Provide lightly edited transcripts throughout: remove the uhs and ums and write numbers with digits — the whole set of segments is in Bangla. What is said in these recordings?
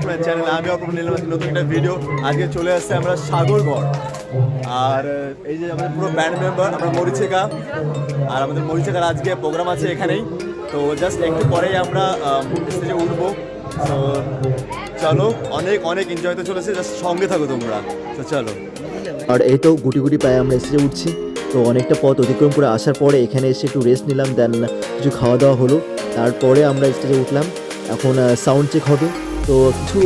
My channel. আমি অপূর্ব নিলাম নতুন একটা ভিডিও। আজকে চলে আসছে আমরা সাগরগড়, আর এই যে আমাদের পুরো ব্যান্ড মেম্বার আমরা মরিচিকা, আর আমাদের মরিচিকার আজকে প্রোগ্রাম আছে এখানেই। তো জাস্ট একটু পরেই আমরা স্টেজে উঠবো। তো চলো, অনেক অনেক এনজয় তো চলেছে, জাস্ট সঙ্গে থাকো তোমরা। তো চলো। আর এই তো গুটি গুটি পায়ে আমরা স্টেজে উঠছি। তো অনেকটা পথ অতিক্রম করে আসার পরে এখানে এসে একটু রেস্ট নিলাম, দেন কিছু খাওয়া দাওয়া হলো, তারপরে আমরা স্টেজে উঠলাম। এখন সাউন্ড চেক হবে, তো কিছু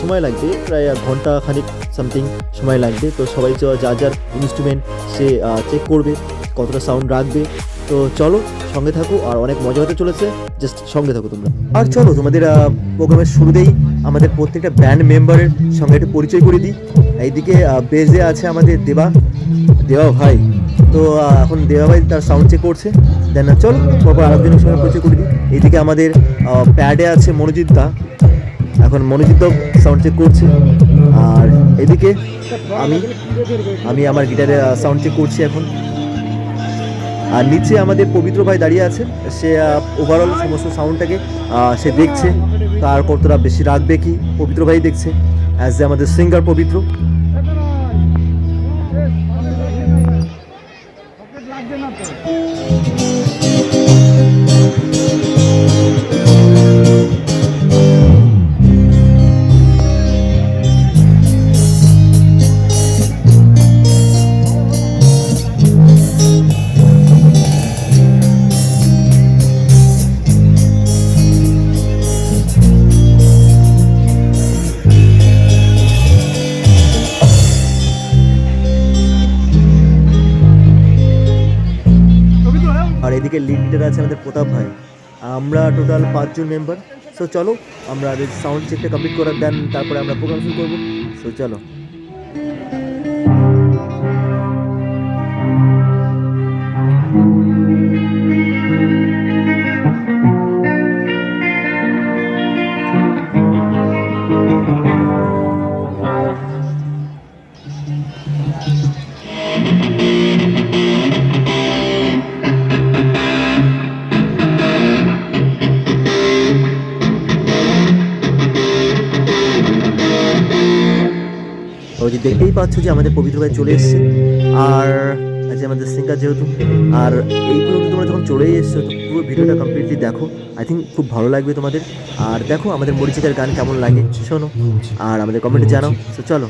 সময় লাগবে, প্রায় ঘন্টা খানিক সামথিং সময় লাগবে। তো সবাই যার যার ইনস্ট্রুমেন্ট সে চেক করবে, কতটা সাউন্ড রাখবে। তো চলো সঙ্গে থাকো, আর অনেক মজা হতে চলেছে, জাস্ট সঙ্গে থাকো তোমরা। আর চলো তোমাদের প্রোগ্রামের শুরুতেই আমাদের প্রত্যেকটা ব্যান্ড মেম্বারের সঙ্গে একটু পরিচয় করে দিই। এইদিকে বেজে আছে আমাদের দেবা ভাই। তো এখন দেবা ভাই তার সাউন্ড চেক করছে, দেন চলো পরপর আরেকজনের সঙ্গে পরিচয় করে দিই। এইদিকে আমাদের প্যাডে আছে মনোজিৎ দা, এখন মনোজিৎ সাউন্ড চেক করছে। আর এদিকে আমি আমার গিটারে সাউন্ড চেক করছি এখন। আর নিচে আমাদের পবিত্র ভাই দাঁড়িয়ে আছে, সে ওভারঅল সমস্ত সাউন্ডটাকে সে দেখছে, তার কতটা বেশি রাখবে কি পবিত্র ভাই দেখছে, অ্যাজ এ আমাদের সিঙ্গার পবিত্র। আর এদিকে লিড গিটার আছে আমাদের প্রতাপ ভাই। আমরা টোটাল 5 জন মেম্বার। সো চলো আমরা সাউন্ড চেকটা কমপ্লিট করার দেন তারপরে আমরা প্রোগ্রাম শুরু করবো। সো চলো। দেখতেই পাচ্ছ যে আমাদের পবিত্র ভাই চলে এসছে, আর আজ আমাদের সিঙ্গার যেহেতু, আর এই পর্যন্ত তোমরা যখন চলেই এসছো তো পুরো ভিডিওটা কমপ্লিটলি দেখো, আই থিঙ্ক খুব ভালো লাগবে তোমাদের। আর দেখো আমাদের মরিচিকার গান কেমন লাগে শোনো, আর আমাদের কমেন্টে জানাও। তো চলো।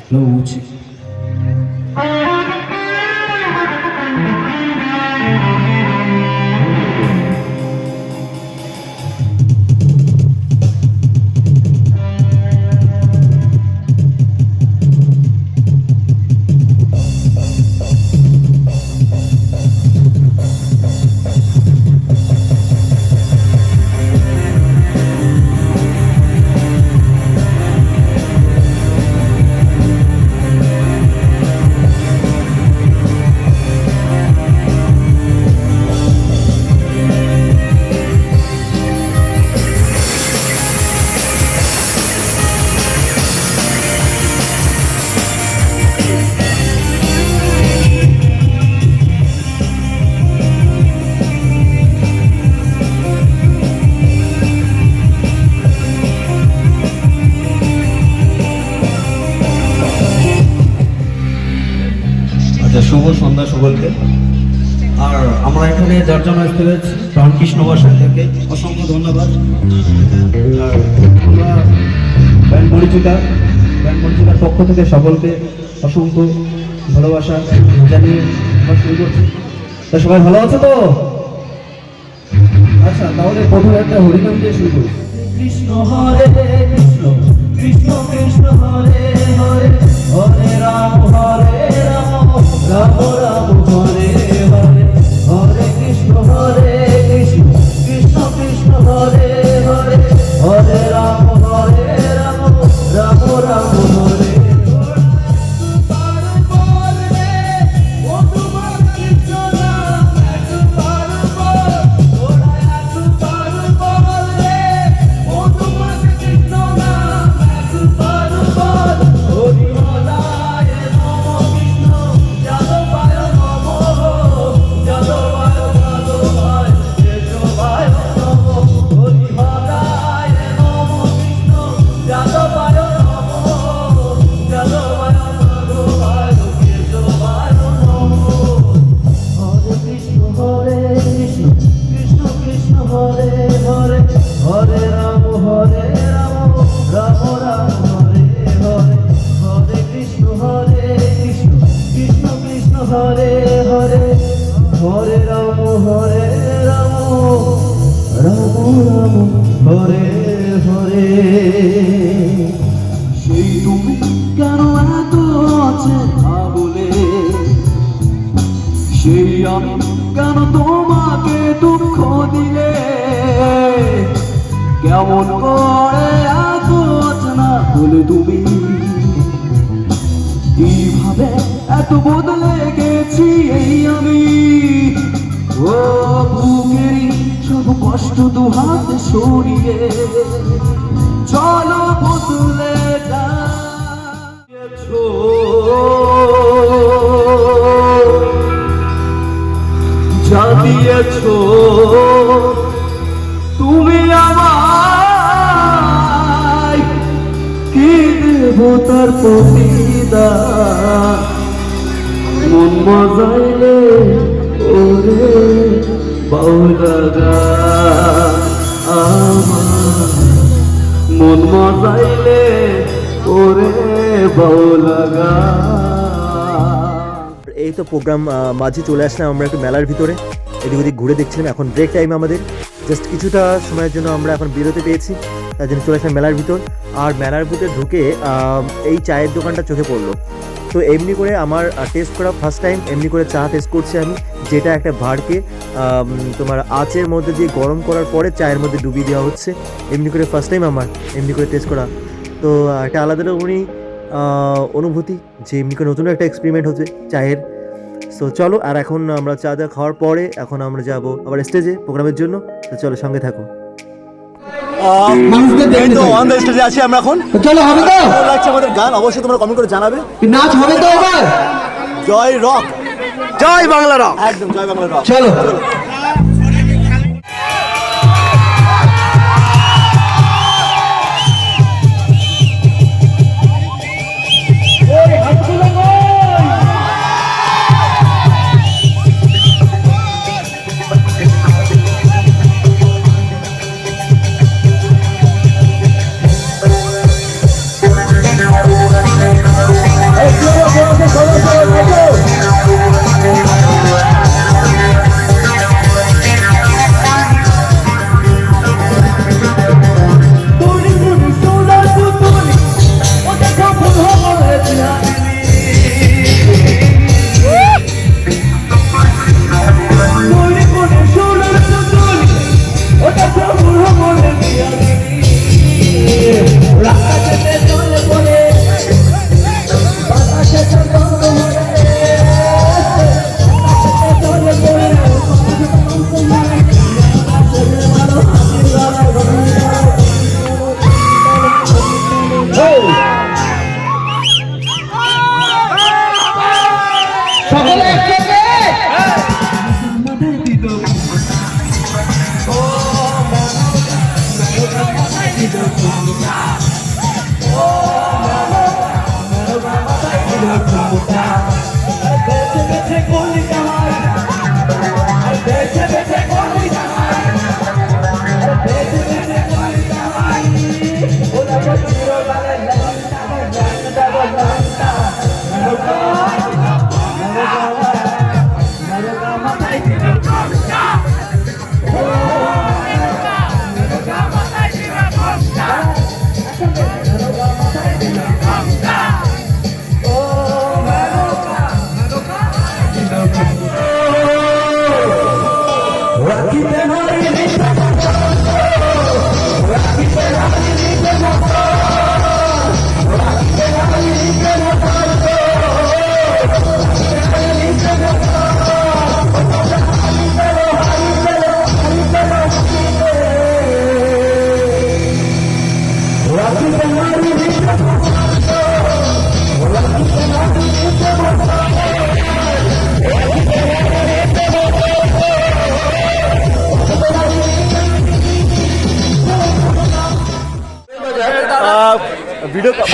শুভ সন্ধ্যা সকলকে। আর আমরা এখানে যার জন্য আসতে পেরেছি রামকৃষ্ণ বাসা থেকে অসংখ্য ধন্যবাদ। আর আমরা ব্যান্ড মরিচিকার পক্ষ থেকে সকলকে অসংখ্য ভালোবাসা জানিয়ে আমরা শুরু করছি। তা সবাই ভালো আছে তো? আচ্ছা, তাহলে প্রথমে একটা হরিনাম দিয়ে শুরু করি। কৃষ্ণ হরে কৃষ্ণ, কৃষ্ণ কৃষ্ণ হরে হরে, হরে রাম রাম রাম হরে হরে, হরে কৃষ্ণ কৃষ্ণ, কৃষ্ণ কৃষ্ণ হরে হরে, হরে রাম রাম রাম হরে। হরি হরে হরে হরে রাম রাম রাম হরে হরে সেই তুমি কেন এত চেনা বলে সেই আমি কেন তোমাকে দুঃখ দিলে কেমন করে এত চেনা বলে তুমি কিভাবে এত বদলে গেছি এই আমি ও বুকেরই সব কষ্ট দু হাতে সরিয়ে চলো বদলে যাচ্ছো যা দিয়েছো তুমি আমায় কি দেব তার প্রতিদান মন মজাইলে ওরে বাউলাগা আমার মন মজাইলে ওরে বাউলাগা। এই তো প্রোগ্রাম মাঝে চলে আসলাম আমরা একটু মেলার ভিতরে, এদিক ওদিক ঘুরে দেখছিলাম। এখন ব্রেক টাইম আমাদের, জাস্ট কিছুটা সময়ের জন্য আমরা এখন বিরতি পেয়েছি, তার জন্য চলে আসলাম মেলার ভিতর। আর মেলার ভিতরে ঢুকে এই চায়ের দোকানটা চোখে পড়লো। তো এমনি করে আমার টেস্ট করা ফার্স্ট টাইম এমনি করে চা টেস্ট করছি আমি, যেটা একটা ভাঁড়কে তোমার আঁচের মধ্যে দিয়ে গরম করার পরে চায়ের মধ্যে ডুবিয়ে দেওয়া হচ্ছে। এমনি করে ফার্স্ট টাইম আমার এমনি করে টেস্ট করা, তো একটা আলাদা রকমই অনুভূতি যে এমনি করে নতুন একটা এক্সপেরিমেন্ট হচ্ছে চায়ের। সো চলো, আর এখন আমরা চা দা খাওয়ার পরে এখন আমরা যাব আবার স্টেজে প্রোগ্রামের জন্য। তো চলো, সঙ্গে থাকো। এই তো অন দ্য স্টেজে আছি আমরা এখন। চলো, হবে তো? ভালো লাগছে আমাদের গান, অবশ্যই তোমরা কমেন্ট করে জানাবে। নাচ হবে তো এবার? জয় রক, জয় বাংলা রক, একদম জয় বাংলা রক। চলো।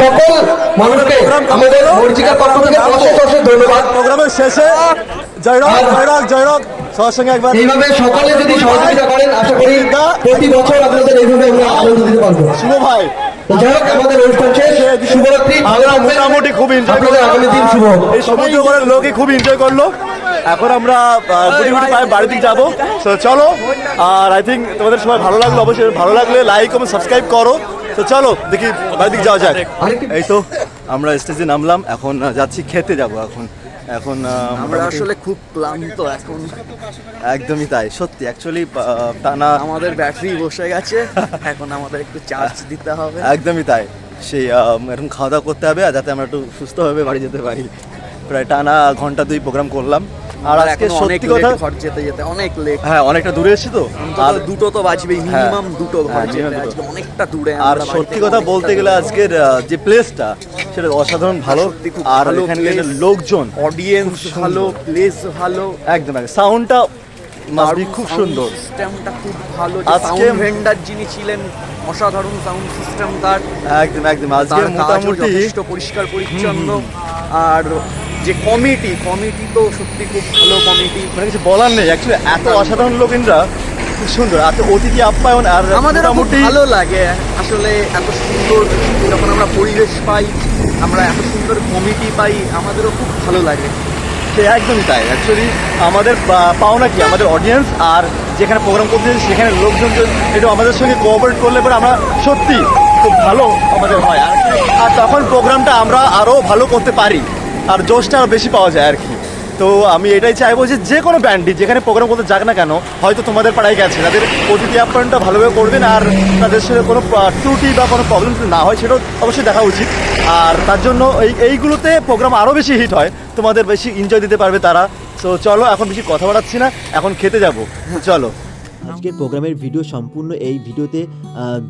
সকল মানুষকে আমাদের মরিচিকার পক্ষ থেকে অশেষ অশেষ ধন্যবাদ। প্রোগ্রামের শেষে জয় রক জয় রক জয় রক সবার সঙ্গে একবার এইভাবে সকলে যদি সহযোগিতা করেন, আশা করি প্রতি বছর আপনাদের এইভাবে আমরা আনন্দ দিতে পারবো। শুভ ভাই যাই হোক আমাদের অনুষ্ঠান শেষ, শুভরাত্রি। আমরা মোটামুটি খুব এনজয় আপনাদের আগামী দিন শুভ হোক। এই সমুদ্র করার লোকে খুব এনজয় করলো। এখন আমরা গুটি গুটি পায়ে বাড়ির দিকে যাবো। তো চলো, আর আই থিঙ্ক তোমাদের সবাই ভালো লাগলো, অবশ্যই ভালো লাগলে লাইক এবং সাবস্ক্রাইব করো। তো চলো দেখি বাড়ির দিকে যাওয়া যাক। এই তো আমরা স্টেজে নামলাম, এখন যাচ্ছি খেতে যাব। এখন আমরা আসলে খুব ক্লান্ত এখন, একদমই তাই, সত্যি অ্যাকচুয়ালি টানা আমাদের ব্যাটারি বসে গেছে, এখন আমাদের একটু চার্জ দিতে হবে। একদমই তাই, সেই এখন খাওয়া দাওয়া করতে হবে, আর যাতে আমরা একটু সুস্থভাবে বাড়ি যেতে পারি। প্রায় টানা ঘন্টা 2 প্রোগ্রাম করলাম, আর আজকে সত্যি কথা ঘর যেতে যেতে অনেক লেট, হ্যাঁ অনেকটা দূরে এসেছি তো, আর দুটো তো বাজবেই, মিনিমাম দুটো ঘর হ্যাঁ, যেতে, minimum আজকে অনেকটা দূরে। আর আমরা বাড়ি সত্যি থেকে কথা অনেকটা বলতে গেলে দূরে। আজকের যে প্লেসটা সেটা অসাধারণ ভালো, সত্যি খুব আর ভালো এখানে place, লোকজন অডিয়েন্স ভালো, প্লেস ভালো, একদম সাউন্ডটা খুব সুন্দর। সিস্টেমটা খুব ভালো, আজকে- সাউন্ড ভেন্ডার যিনি ছিলেন অসাধারণ সাউন্ড সিস্টেম তার, একদম আজকে তার কাজও মোটামুটি যথেষ্ট পরিষ্কার পরিচ্ছন্ন। আর যে কমিটি তো সত্যি খুব ভালো কমিটি, মানে কিছু বলার নেই, অ্যাকচুয়ালি এত অসাধারণ লোকেরা, খুব সুন্দর, এত অতিথি আপ্যায়ন, আর আমাদের খুব মোটামুটি ভালো লাগে আসলে এত সুন্দর যখন আমরা পরিবেশ পাই, আমরা এত সুন্দর কমিটি পাই, আমাদেরও খুব ভালো লাগে। সে একদমই তাই। অ্যাকচুয়ালি আমাদের পাওনা কি, আমাদের অডিয়েন্স আর যেখানে প্রোগ্রাম করতে যাচ্ছি সেখানে লোকজন একটু আমাদের সঙ্গে কোঅপারেট করলে পরে আমরা সত্যি খুব ভালো আমাদের হয়, আর তখন প্রোগ্রামটা আমরা আরও ভালো করতে পারি, আর জোশটা আরও বেশি পাওয়া যায় আর কি। তো আমি এটাই চাইবো যে কোনো ব্যান্ডই যেখানে প্রোগ্রাম করতে যাক না কেন, হয়তো তোমাদের পাড়ায় গেছে, তাদের অতিথি আপ্যায়নটা ভালোভাবে করবেন, আর তাদের সঙ্গে কোনো ত্রুটি বা কোনো প্রবলেম না হয় সেটাও অবশ্যই দেখা উচিত। আর তার জন্য এইগুলোতে প্রোগ্রাম আরও বেশি হিট হয়, তোমাদের বেশি এনজয় দিতে পারবে তারা। তো চলো, এখন বেশি কথা বাড়াচ্ছি না, এখন খেতে যাবো, চলো। আজকের প্রোগ্রামের ভিডিও সম্পূর্ণ এই ভিডিওতে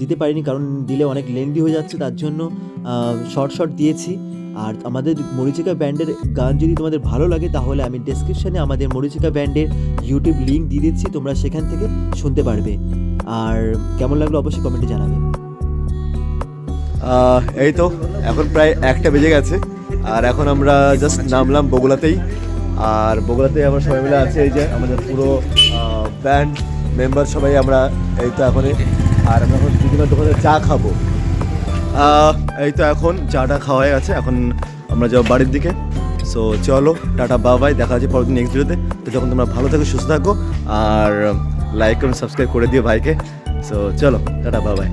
দিতে পারিনি, কারণ দিলে অনেক লেন্দি হয়ে যাচ্ছে, তার জন্য শর্ট দিয়েছি। আর আমাদের মরিচিকা ব্যান্ডের গান যদি তোমাদের ভালো লাগে তাহলে আমি ডেসক্রিপশানে আমাদের মরিচিকা ব্যান্ডের ইউটিউব লিঙ্ক দিয়ে দিচ্ছি, তোমরা সেখান থেকে শুনতে পারবে। আর কেমন লাগলো অবশ্যই কমেন্টে জানাবে। এই তো এখন প্রায় 1টা বেজে গেছে, আর এখন আমরা জাস্ট নামলাম বগুড়াতেই। আর বগুড়াতে আমরা সবাই মিলে আছি, এই যে আমাদের পুরো ব্যান্ড মেম্বার সবাই আমরা এই তো এখন, আর আমরা এখন বিভিন্ন দোকানে চা খাবো। এই তো এখন চাটা খাওয়া হয়ে গেছে, এখন আমরা যাবো বাড়ির দিকে। সো চলো, টাটা বাই, দেখা হচ্ছে পরদিন নেক্সট ভিডিওতে। তো যখন তোমরা ভালো থাকো, সুস্থ থাকো, আর লাইক এবং সাবস্ক্রাইব করে দিও ভাইকে। সো চলো, টাটা বাই।